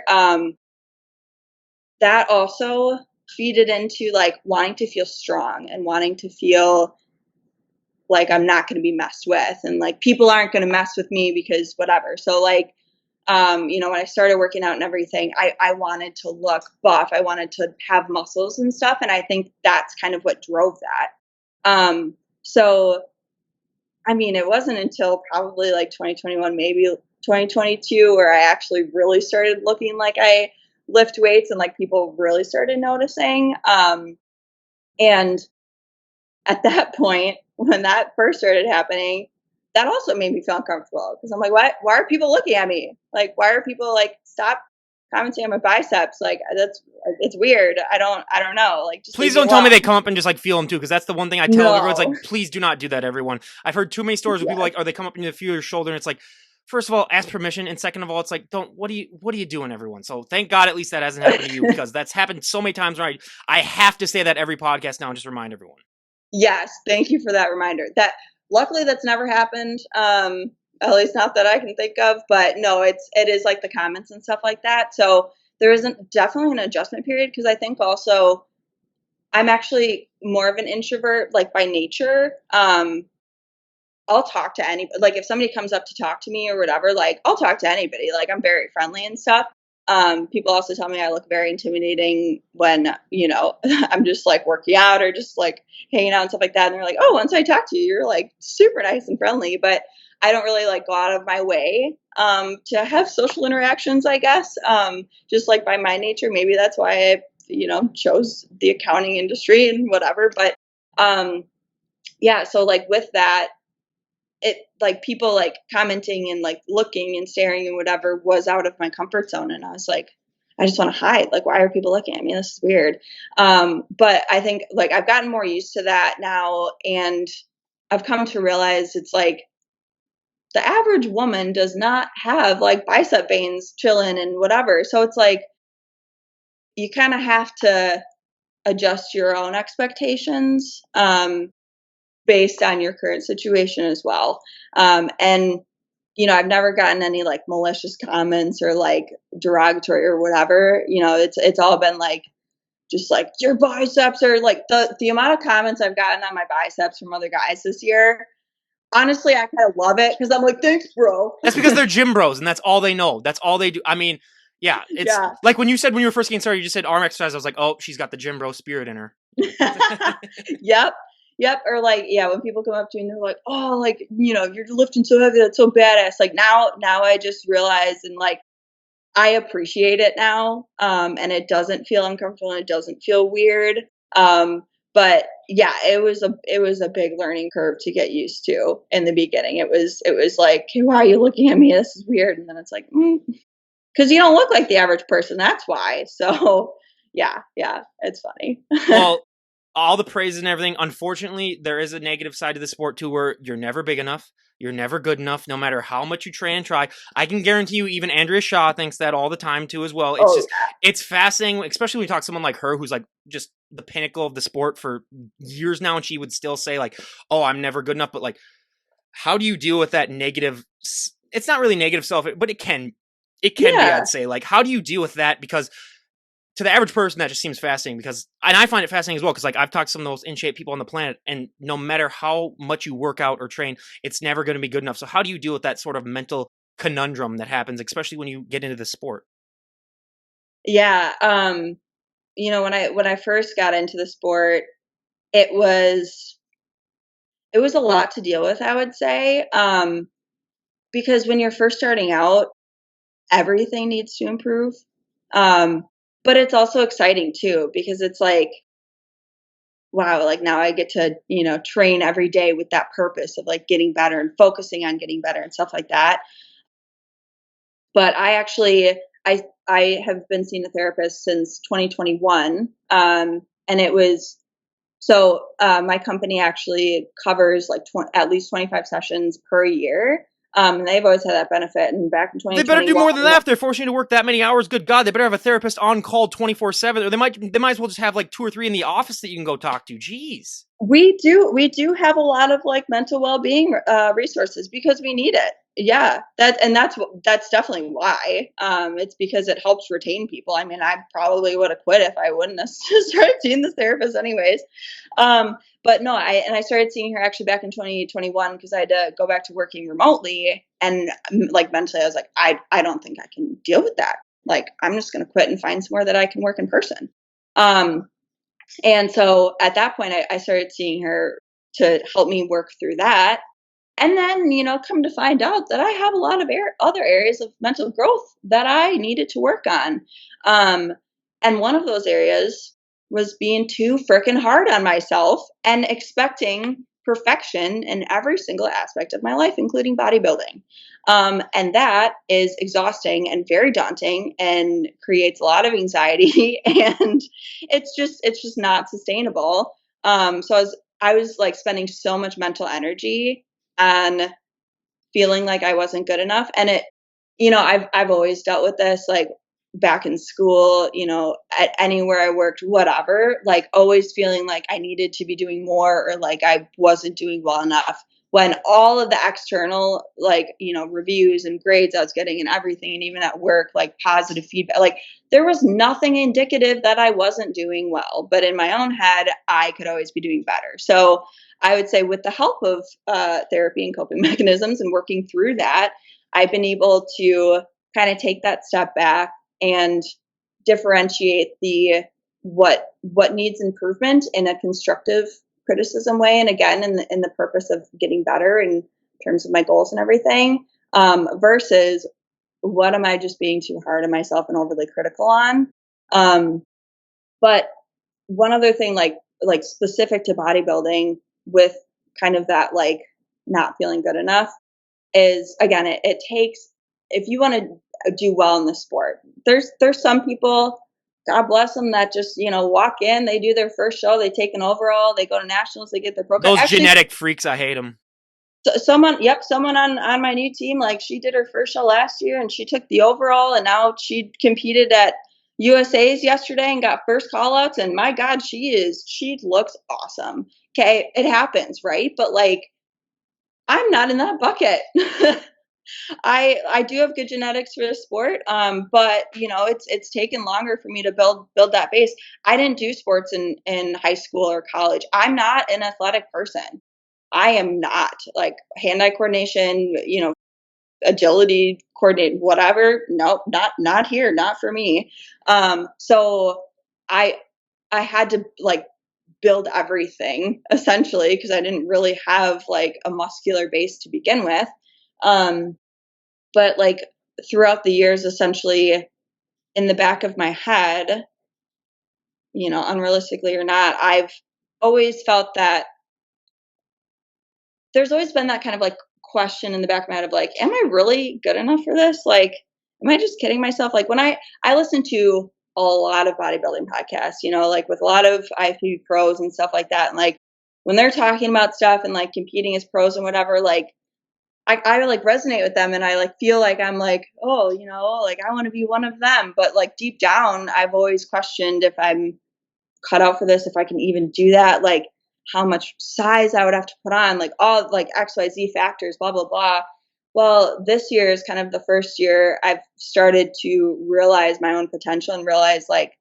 That also feeded into like wanting to feel strong and wanting to feel like I'm not going to be messed with, and like people aren't going to mess with me because whatever. So like, when I started working out and everything, I wanted to look buff. I wanted to have muscles and stuff. And I think that's kind of what drove that. So, I mean, it wasn't until probably like 2021, maybe 2022 where I actually really started looking like I lift weights and like people really started noticing. And at that point, when that first started happening, that also made me feel uncomfortable because I'm like, why are people looking at me? Like, why are people like, stop commenting on my biceps? Like, it's weird. I don't know. Like, just leave Please me don't tell me alone. they come up and just like feel them too, because that's the one thing I tell everyone. It's No. like, please do not do that, everyone. I've heard too many stories where people Yes. like, or they come up and you feel your shoulder, and it's like, first of all, ask permission, and second of all, it's like, don't. What are you doing, everyone? So thank God at least that hasn't happened to you, because that's happened so many times. Right? I have to say that every podcast now and just remind everyone. Yes. Thank you for that reminder. That luckily that's never happened. At least not that I can think of. But no, it is like the comments and stuff like that. So there isn't definitely an adjustment period because I think also I'm actually more of an introvert, like by nature. I'll talk to anybody. Like if somebody comes up to talk to me or whatever, like I'll talk to anybody. Like I'm very friendly and stuff. People also tell me I look very intimidating when, I'm just like working out or just like hanging out and stuff like that. And they're like, oh, once I talk to you, you're like super nice and friendly. But I don't really like go out of my way to have social interactions, I guess. Just like by my nature, maybe that's why I, chose the accounting industry and whatever. But yeah, so like with that, it like people like commenting and like looking and staring and whatever was out of my comfort zone. And I was like, I just want to hide. Like, why are people looking at me? This is weird. But I think like I've gotten more used to that now. And I've come to realize it's like the average woman does not have like bicep veins chilling and whatever. So it's like you kind of have to adjust your own expectations. Based on your current situation as well. And I've never gotten any like malicious comments or like derogatory or whatever. It's all been like just like your biceps are like the amount of comments I've gotten on my biceps from other guys this year. Honestly, I kind of love it because I'm like, thanks, bro. That's because they're gym bros, and that's all they know. That's all they do. I mean, yeah, it's Yeah. like when you were first getting started, you just said arm exercise. I was like, oh, she's got the gym bro spirit in her. Yep. Yep. Or like, yeah, when people come up to me and they're like, oh, like, you're lifting so heavy. That's so badass. Like now I just realize and like, I appreciate it now. And it doesn't feel uncomfortable and it doesn't feel weird. But yeah, it was a big learning curve to get used to in the beginning. It was like, hey, why are you looking at me? This is weird. And then it's like, because you don't look like the average person. That's why. So yeah, it's funny. Well, all the praise and everything. Unfortunately, there is a negative side to the sport too, where you're never big enough. You're never good enough, no matter how much you train and try. I can guarantee you, even Andrea Shaw thinks that all the time too, as well. It's it's fascinating, especially when you talk to someone like her, who's like just the pinnacle of the sport for years now, and she would still say like, "Oh, I'm never good enough." But like, how do you deal with that negative? It's not really negative self, but it can be. I'd say like, how do you deal with that? Because to the average person, that just seems fascinating and I find it fascinating as well, because like I've talked to some of the most in shape people on the planet, and no matter how much you work out or train, it's never going to be good enough. So how do you deal with that sort of mental conundrum that happens, especially when you get into the sport? Yeah. When I first got into the sport, it was a lot to deal with, I would say. Because when you're first starting out, everything needs to improve. But it's also exciting too, because it's like, wow, like now I get to, train every day with that purpose of like getting better and focusing on getting better and stuff like that. But I have been seeing a therapist since 2021. And it was, so my company actually covers like at least 25 sessions per year. And they've always had that benefit. And back in 2021, They better do more than that if they're forcing you to work that many hours. Good God, they better have a therapist on call 24/7, or they might as well just have like 2 or 3 in the office that you can go talk to. Jeez. We do have a lot of like mental well-being resources because we need it. Yeah, that's definitely why. It's because it helps retain people. I mean, I probably would have quit if I wouldn't have started seeing this therapist anyways. But no, I started seeing her actually back in 2021 because I had to go back to working remotely, and like mentally I was like, I don't think I can deal with that. Like I'm just going to quit and find somewhere that I can work in person. And so at that point, I started seeing her to help me work through that. And then, come to find out that I have a lot of other areas of mental growth that I needed to work on. Um, and one of those areas was being too freaking hard on myself and expecting perfection in every single aspect of my life, including bodybuilding. And that is exhausting and very daunting and creates a lot of anxiety and it's just not sustainable. So I was like spending so much mental energy on feeling like I wasn't good enough. And I've always dealt with this, like back in school, at anywhere I worked, whatever, like always feeling like I needed to be doing more or like I wasn't doing well enough when all of the external, like, reviews and grades I was getting and everything, and even at work, like positive feedback, like there was nothing indicative that I wasn't doing well. But in my own head, I could always be doing better. So I would say, with the help of therapy and coping mechanisms and working through that, I've been able to kind of take that step back and differentiate the what needs improvement in a constructive criticism way, and again, in the purpose of getting better in terms of my goals and everything, versus what am I just being too hard on myself and overly critical on. But one other thing, like specific to bodybuilding, with kind of that, like, not feeling good enough, is, again, it takes, if you want to do well in the sport, there's some people, God bless them, that just, walk in, they do their first show, they take an overall, they go to nationals, they get their pro card. Those Actually, genetic freaks, I hate them. someone on my new team, like, she did her first show last year and she took the overall, and now she competed at USA's yesterday and got first call outs, and my God, she looks awesome. Okay, it happens, right? But like, I'm not in that bucket. I do have good genetics for the sport, but it's taken longer for me to build that base. I didn't do sports in high school or college. I'm not an athletic person. I am not, like, hand-eye coordination, agility, coordinate, whatever. Nope, not here, not for me. So I I had to, like, build everything essentially, because I didn't really have like a muscular base to begin with. Um, but like, throughout the years, essentially, in the back of my head, unrealistically or not, I've always felt that there's always been that kind of like question in the back of my head of like, am I really good enough for this? Like, am I just kidding myself? Like, when I listen to a lot of bodybuilding podcasts, like with a lot of IFBB pros and stuff like that, and like when they're talking about stuff and like competing as pros and whatever, like I like resonate with them, and I like feel like I'm like, oh, like I want to be one of them. But like deep down, I've always questioned if I'm cut out for this, if I can even do that, like how much size I would have to put on, like all like XYZ factors, blah, blah, blah. Well, this year is kind of the first year I've started to realize my own potential and realize like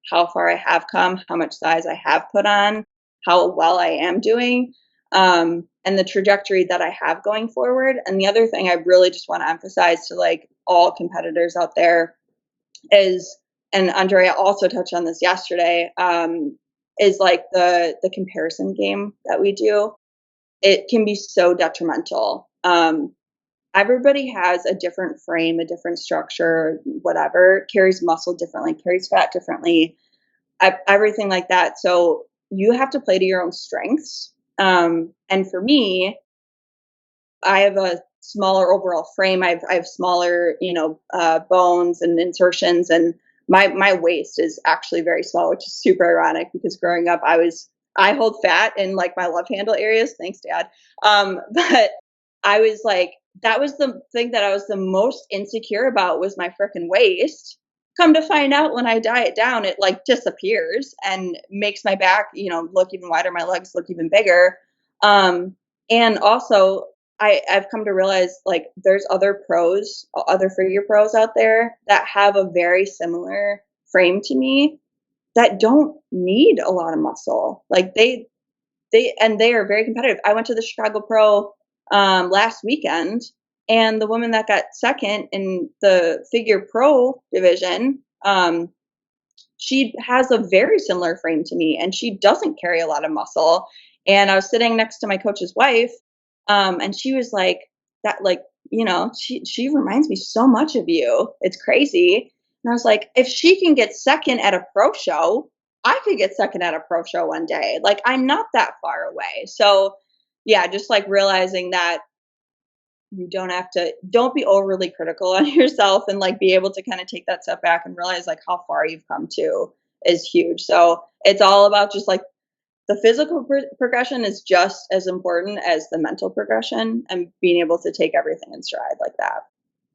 how far I have come, how much size I have put on, how well I am doing, and the trajectory that I have going forward. And the other thing I really just want to emphasize to like all competitors out there is, and Andrea also touched on this yesterday, is like the comparison game that we do. It can be so detrimental. Everybody has a different frame, a different structure, whatever, carries muscle differently, carries fat differently, everything like that. So you have to play to your own strengths. And for me, I have a smaller overall frame. I have smaller, bones and insertions, and my waist is actually very small, which is super ironic because growing up, I hold fat in like my love handle areas. Thanks, Dad. But I was like, that was the thing that I was the most insecure about, was my freaking waist. Come to find out, when I diet down, it like disappears and makes my back, look even wider, my legs look even bigger. And also, I've come to realize like there's other pros, other figure pros out there that have a very similar frame to me that don't need a lot of muscle. Like they are very competitive. I went to the Chicago Pro last weekend, and the woman that got second in the figure pro division, she has a very similar frame to me, and she doesn't carry a lot of muscle. And I was sitting next to my coach's wife, And she was like, that, like, she reminds me so much of you. It's crazy. And I was like, if she can get second at a pro show, I could get second at a pro show one day. Like, I'm not that far away. So, yeah, just like realizing that you don't be overly critical on yourself, and like be able to kind of take that step back and realize like how far you've come to is huge. So it's all about just like the physical progression is just as important as the mental progression, and being able to take everything in stride like that.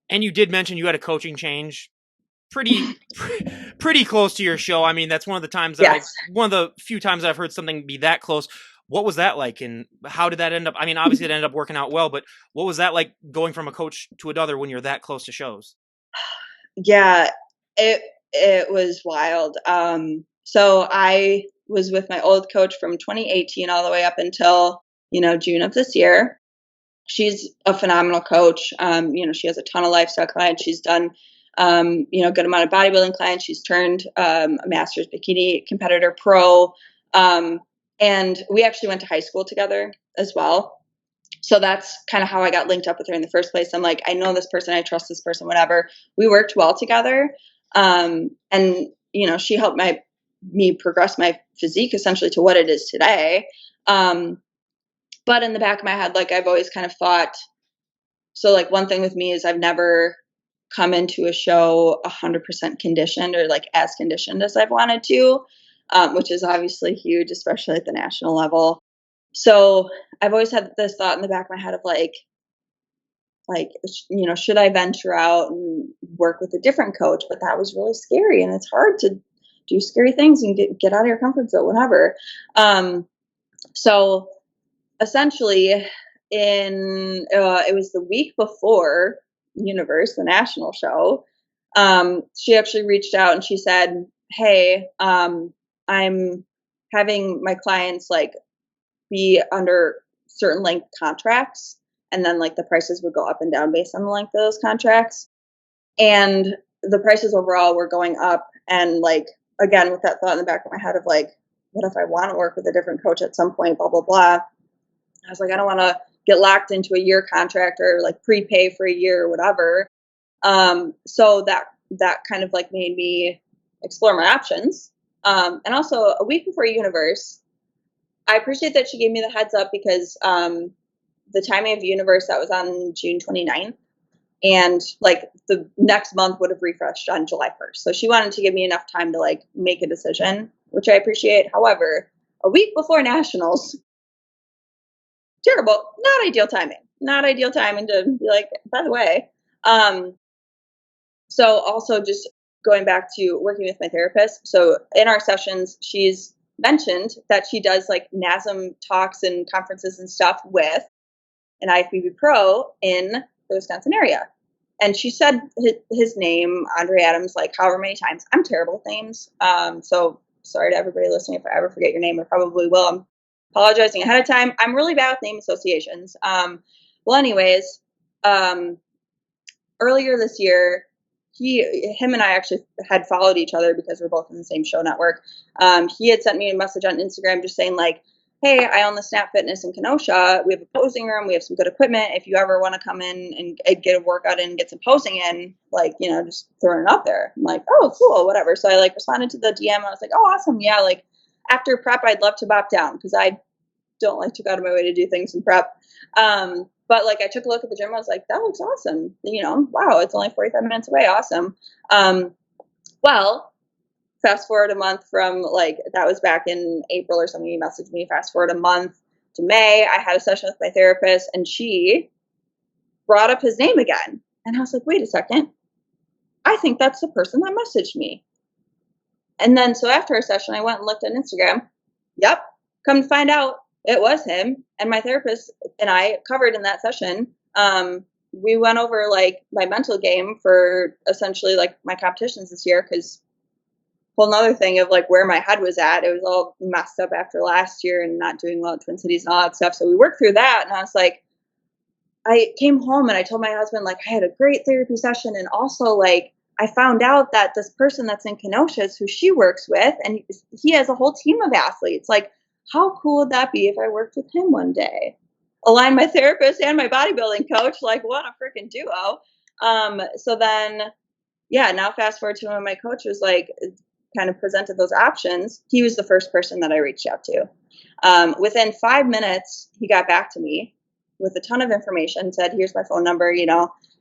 And you did mention you had a coaching change pretty pretty close to your show. I mean, that's one of Yes. the few times I've heard something be that close. What was that like, and how did that end up? I mean, obviously it ended up working out well, but what was that like going from a coach to another when you're that close to shows? Yeah, it was wild. So I was with my old coach from 2018 all the way up until, June of this year. She's a phenomenal coach. She has a ton of lifestyle clients. She's done, good amount of bodybuilding clients. She's turned a master's bikini competitor pro. And we actually went to high school together as well. So that's kind of how I got linked up with her in the first place. I'm like, I know this person, I trust this person, whatever. We worked well together. And she helped me progress my physique essentially to what it is today. But in the back of my head, like I've always kind of thought, so like one thing with me is I've never come into a show 100% conditioned or like as conditioned as I've wanted to, which is obviously huge, especially at the national level. So I've always had this thought in the back of my head of should I venture out and work with a different coach? But that was really scary, and it's hard to do scary things and get out of your comfort zone, whatever. So essentially, it was the week before Universe, the national show. She actually reached out and she said, "Hey, I'm having my clients like be under certain length contracts, and then like the prices would go up and down based on the length of those contracts. And the prices overall were going up. And like, again, with that thought in the back of my head of like, what if I want to work with a different coach at some point, blah, blah, blah. I was like, I don't want to get locked into a year contract or like prepay for a year or whatever. So that kind of like made me explore my options. And also a week before Universe, I appreciate that she gave me the heads up because the timing of Universe, that was on June 29th. And like the next month would have refreshed on July 1st. So she wanted to give me enough time to like make a decision, which I appreciate. However, a week before nationals, terrible, not ideal timing to be like, by the way. So also just going back to working with my therapist. So in our sessions, she's mentioned that she does like NASM talks and conferences and stuff with an IFBB pro in the Wisconsin area. And she said his name, Andre Adams, like however many times. I'm terrible with names. So sorry to everybody listening if I ever forget your name. I probably will. I'm apologizing ahead of time. I'm really bad with name associations. Well, anyways, earlier this year, him and I actually had followed each other because we're both in the same show network. He had sent me a message on Instagram just saying like, hey, I own the Snap Fitness in Kenosha. We have a posing room. We have some good equipment. If you ever want to come in and get a workout in and get some posing in, like, just throwing it out there. I'm like, oh, cool, whatever. So I like responded to the DM and I was like, oh, awesome. Yeah, like after prep, I'd love to bop down because I don't like to go out of my way to do things in prep. But like I took a look at the gym. I was like, that looks awesome. Wow, it's only 45 minutes away. Awesome. Well, fast forward a month from like, that was back in April or something. He messaged me. Fast forward a month to May. I had a session with my therapist and she brought up his name again. And I was like, wait a second. I think that's the person that messaged me. And then so after our session, I went and looked at Instagram. Yep. Come to find out, it was him. And my therapist and I covered in that session. We went over like my mental game for essentially like my competitions this year because whole another thing of like where my head was at. It was all messed up after last year and not doing well at Twin Cities and all that stuff. So we worked through that. And I was like, I came home and I told my husband, like, I had a great therapy session. And also like, I found out that this person that's in Kenosha is who she works with. And he has a whole team of athletes. Like, how cool would that be if I worked with him one day? align my therapist and my bodybuilding coach. Like, what a freaking duo. So then, yeah, now fast forward to when my coach was like, kind of presented those options. He was the first person that I reached out to. Within 5 minutes, he got back to me with a ton of information, said, here's my phone number,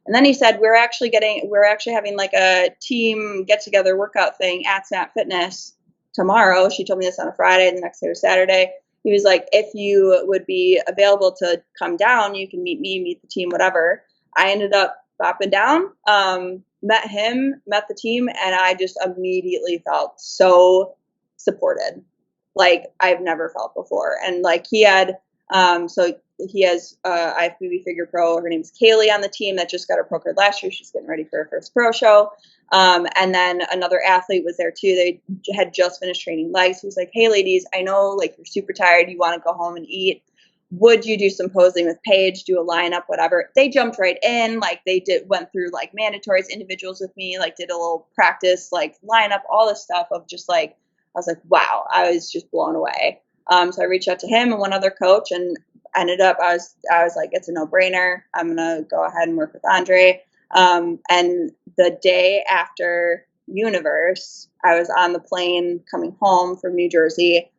and then he said, we're actually having like a team get together workout thing at Snap Fitness tomorrow. She told me this on a Friday. The next day was Saturday. He was like, if you would be available to come down, you can meet me, meet the team, whatever. I ended up bopping down, met him, met the team, and I just immediately felt so supported, like I've never felt before. And like he had, so he has IFBB Figure Pro. Her name's Kaylee on the team that just got her pro card last year. She's getting ready for her first pro show. And then another athlete was there too. They had just finished training legs. He was like, hey ladies, I know like you're super tired. You want to go home and eat. Would you do some posing with Paige, do a lineup, whatever? They jumped right in. Like they went through like mandatories, individuals with me, like did a little practice, like lineup, all this stuff of just like, I was like, wow, I was just blown away. So I reached out to him and one other coach, and ended up, I was like, it's a no brainer. I'm going to go ahead and work with Andrea. And the day after Universe, I was on the plane coming home from New Jersey,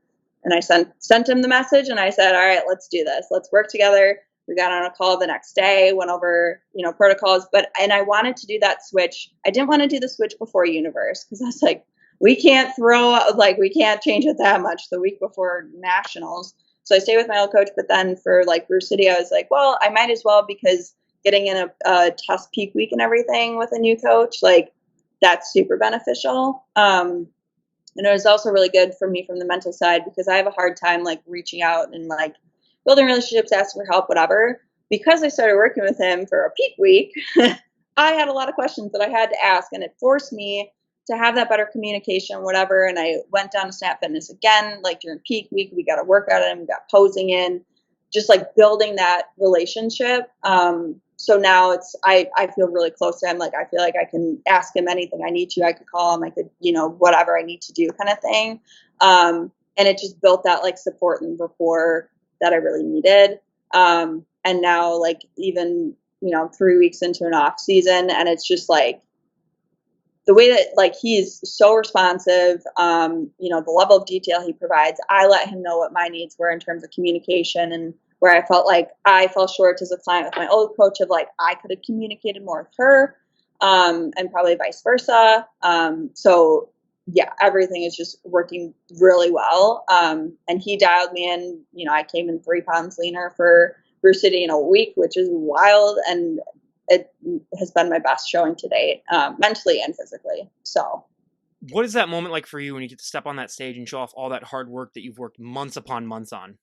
and I sent him the message, and I said, all right, let's do this. Let's work together. We got on a call the next day, went over, protocols, and I wanted to do that switch. I didn't want to do the switch before Universe, because I was like, we can't change it that much the week before nationals. So I stayed with my old coach, but then for like Brew City, I was like, well, I might as well, because getting in a test peak week and everything with a new coach, like that's super beneficial. And it was also really good for me from the mental side, because I have a hard time like reaching out and like building relationships, asking for help, whatever. Because I started working with him for a peak week, I had a lot of questions that I had to ask, and it forced me to have that better communication, whatever. And I went down to Snap Fitness again, like during peak week, we got a workout in, we got posing in, just like building that relationship. So now I feel really close to him. Like, I feel like I can ask him anything I need to. I could call him, I could, whatever I need to do kind of thing. And it just built that like support and rapport that I really needed. And now like even, 3 weeks into an off season, and it's just like, the way that like he's so responsive, the level of detail he provides, I let him know what my needs were in terms of communication, and where I felt like I fell short as a client with my old coach of like, I could have communicated more with her, and probably vice versa. So yeah, everything is just working really well. And he dialed me in, I came in 3 pounds leaner for Brew City in a week, which is wild. And it has been my best showing to date, mentally and physically. So what is that moment like for you when you get to step on that stage and show off all that hard work that you've worked months upon months on?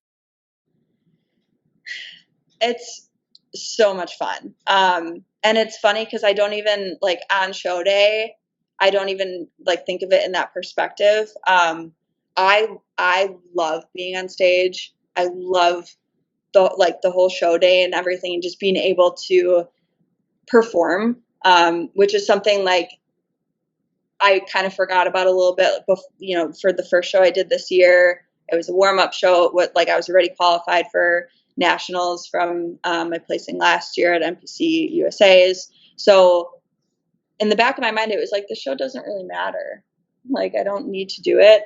It's so much fun. And it's funny because I don't even like on show day, I don't even like think of it in that perspective. I love being on stage. I love the whole show day and everything, and just being able to perform, which is something like I kind of forgot about a little bit, for the first show I did this year. It was a warm-up show. I was already qualified for nationals from my placing last year at NPC USA's. So in the back of my mind, it was like, the show doesn't really matter. Like, I don't need to do it.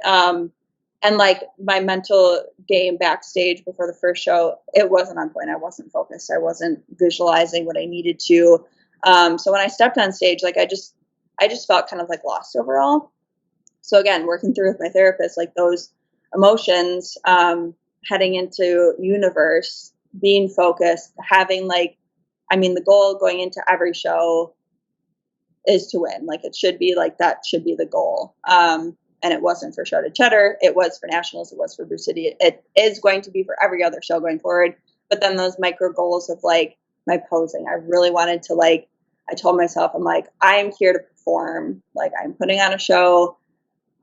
And like my mental game backstage before the first show, it wasn't on point. I wasn't focused. I wasn't visualizing what I needed to. So when I stepped on stage, like I just felt kind of like lost overall. So again, working through with my therapist, like those emotions, heading into Universe, being focused, having the goal going into every show is to win. Like it should be like, that should be the goal. And it wasn't for Show to Cheddar. It was for nationals. It was for Brew City. It is going to be for every other show going forward. But then those micro goals of like my posing, I really wanted to I told myself, I'm like, I am here to perform. Like I'm putting on a show.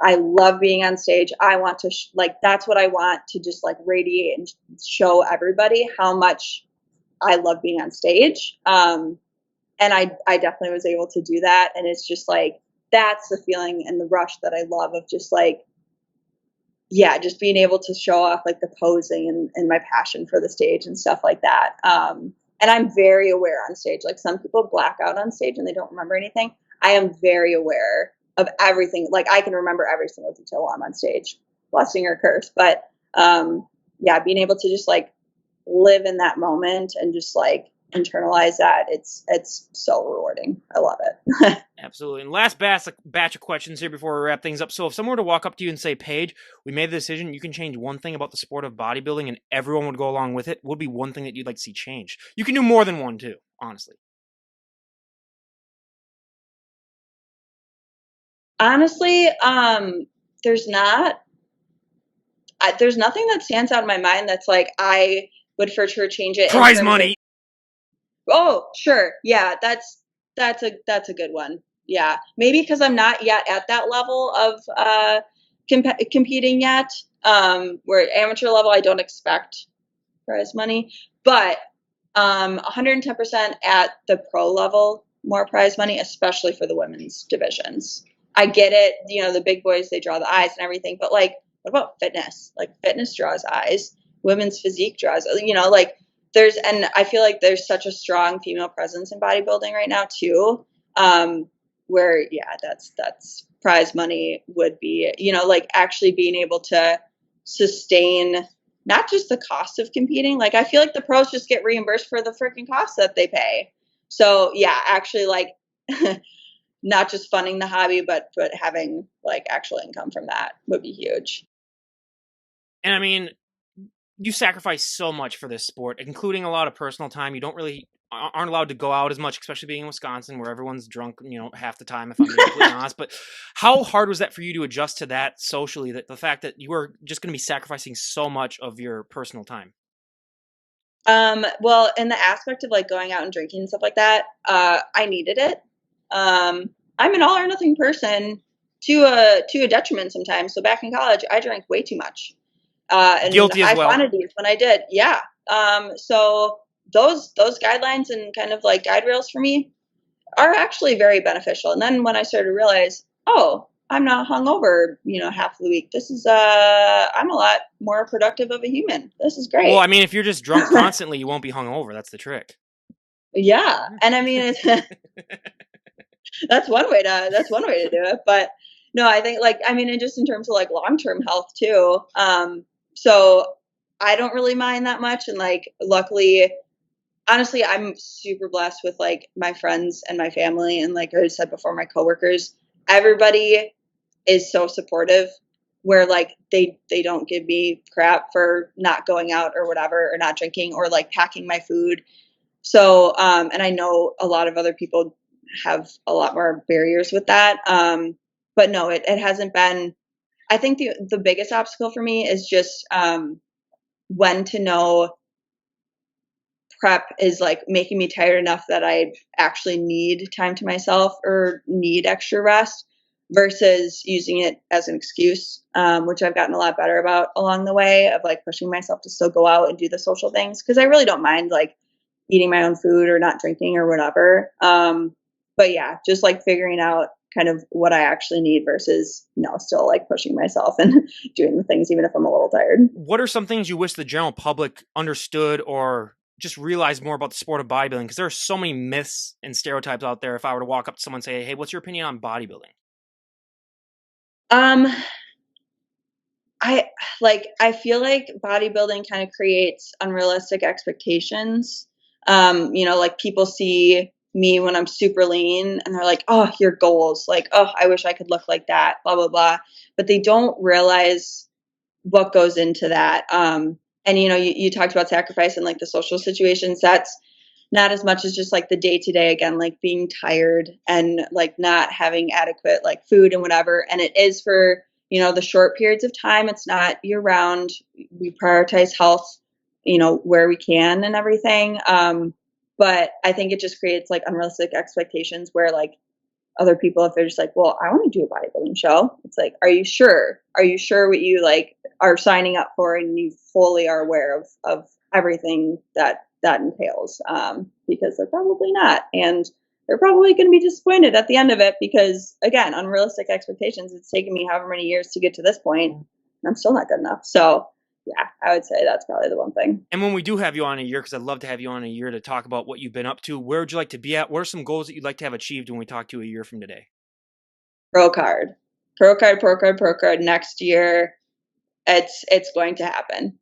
I love being on stage. I want to that's what I want to just like radiate and show everybody how much I love being on stage. And I definitely was able to do that. And it's just like, that's the feeling and the rush that I love of just like yeah, just being able to show off like the posing and my passion for the stage and stuff like that. And I'm very aware on stage. Like some people black out on stage and they don't remember anything. I am very aware of everything. Like I can remember every single detail while I'm on stage, blessing or curse. But yeah, being able to just like live in that moment and just like internalize that, it's so rewarding. I love it. Absolutely. And last batch of questions here before we wrap things up. So if someone were to walk up to you and say, Paige, we made the decision, you can change one thing about the sport of bodybuilding and everyone would go along with it, what would be one thing that you'd like to see changed? You can do more than one too, honestly. Honestly, there's not there's nothing that stands out in my mind that's like I would for sure change it. Prize money. Oh, sure. Yeah, that's a good one. Yeah. Maybe because I'm not yet at that level of competing yet. Where at amateur level I don't expect prize money, but 110% at the pro level more prize money, especially for the women's divisions. I get it, you know, the big boys they draw the eyes and everything, but like what about fitness? Like fitness draws eyes, women's physique draws, you know, like and I feel like there's such a strong female presence in bodybuilding right now too. Where yeah, that's prize money would be, you know, like actually being able to sustain not just the cost of competing. Like I feel like the pros just get reimbursed for the freaking costs that they pay. So yeah, actually like not just funding the hobby, but having like actual income from that would be huge. And I mean, you sacrifice so much for this sport, including a lot of personal time. You aren't allowed to go out as much, especially being in Wisconsin where everyone's drunk, you know, half the time, if I'm being completely honest. But how hard was that for you to adjust to that socially, that the fact that you were just going to be sacrificing so much of your personal time? Well, in the aspect of like going out and drinking and stuff like that, I needed it. I'm an all or nothing person to a detriment sometimes. So back in college, I drank way too much. And Guilty as high well. quantities when I did. Yeah. So those guidelines and kind of like guide rails for me are actually very beneficial. And then when I started to realize, oh, I'm not hungover, you know, half the week. This is I'm a lot more productive of a human. This is great. Well, I mean, if you're just drunk constantly, you won't be hungover. That's the trick. Yeah. And I mean it's that's one way to do it. But no, I think like I mean and just in terms of like long term health too. So I don't really mind that much. And like luckily honestly, I'm super blessed with like my friends and my family and like I said before, my coworkers. Everybody is so supportive where like they don't give me crap for not going out or whatever or not drinking or like packing my food. So and I know a lot of other people have a lot more barriers with that. But no, it hasn't been I think the biggest obstacle for me is just when to know prep is like making me tired enough that I actually need time to myself or need extra rest versus using it as an excuse, which I've gotten a lot better about along the way of like pushing myself to still go out and do the social things. Cause I really don't mind like eating my own food or not drinking or whatever. But yeah, just like figuring out kind of what I actually need versus, you know, still like pushing myself and doing the things even if I'm a little tired. What are some things you wish the general public understood or just realize more about the sport of bodybuilding? Because there are so many myths and stereotypes out there. If I were to walk up to someone and say, hey, what's your opinion on bodybuilding? Um, I feel like bodybuilding kind of creates unrealistic expectations. You know, like people see me when I'm super lean and they're like, oh, your goals, like, oh, I wish I could look like that, blah, blah, blah. But they don't realize what goes into that. And you know, you talked about sacrifice and like the social situations. That's not as much as just like the day to day again, like being tired and like not having adequate like food and whatever. And it is for, you know, the short periods of time. It's not year round. We prioritize health, you know, where we can and everything. But I think it just creates like unrealistic expectations where like other people, if they're just like, well, I want to do a bodybuilding show. It's like, are you sure? Are you sure what you like are signing up for and you fully are aware of everything that entails? Because they're probably not. And they're probably going to be disappointed at the end of it because again, unrealistic expectations. It's taken me however many years to get to this point. I'm still not good enough. So yeah, I would say that's probably the one thing. And when we do have you on a year, because I'd love to have you on a year to talk about what you've been up to, where would you like to be at? What are some goals that you'd like to have achieved when we talk to you a year from today? Pro card, pro card, pro card, pro card next year. It's going to happen.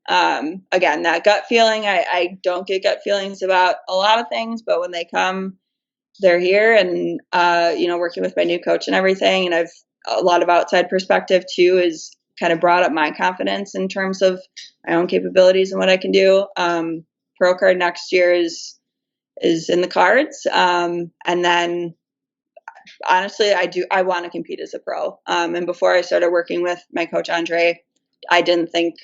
Again, that gut feeling, I don't get gut feelings about a lot of things, but when they come, they're here. And working with my new coach and everything, and I've a lot of outside perspective too, is kind of brought up my confidence in terms of my own capabilities and what I can do. Pro card next year is in the cards. And then honestly, I want to compete as a pro. And before I started working with my coach Andrea, I didn't think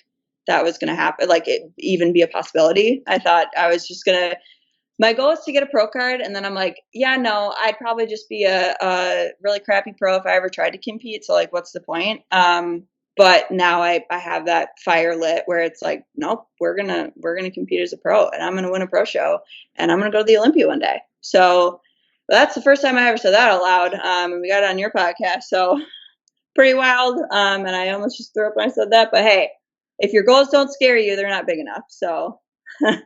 that was going to happen, like it even be a possibility. I thought I was just going to, my goal is to get a pro card. And then I'm like, yeah, no, I'd probably just be a really crappy pro if I ever tried to compete. So like, what's the point? But now I have that fire lit where it's like, nope, we're going to compete as a pro, and I'm going to win a pro show, and I'm going to go to the Olympia one day. So that's the first time I ever said that out loud. And we got it on your podcast. So pretty wild. And I almost just threw up when I said that. But hey, if your goals don't scare you, they're not big enough. So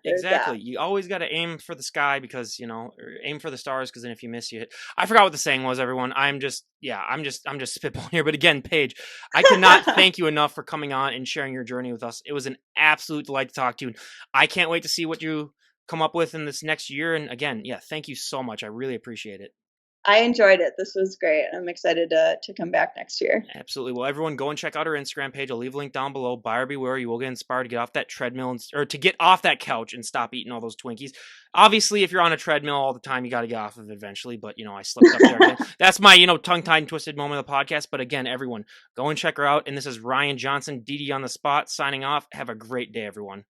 Exactly. You always got to aim for the sky, because, or aim for the stars, because then if you miss, you hit. I forgot what the saying was, everyone. I'm just spitballing here. But again, Paige, I cannot thank you enough for coming on and sharing your journey with us. It was an absolute delight to talk to you. I can't wait to see what you come up with in this next year. And again, yeah, thank you so much. I really appreciate it. I enjoyed it. This was great. I'm excited to come back next year. Absolutely. Well, everyone, go and check out her Instagram page. I'll leave a link down below. Buyer beware. You will get inspired to get off that treadmill or to get off that couch and stop eating all those Twinkies. Obviously, if you're on a treadmill all the time, you got to get off of it eventually. But, I slipped up there again. That's my, tongue-tied and twisted moment of the podcast. But again, everyone, go and check her out. And this is Ryan Johnson, DD on the spot, signing off. Have a great day, everyone.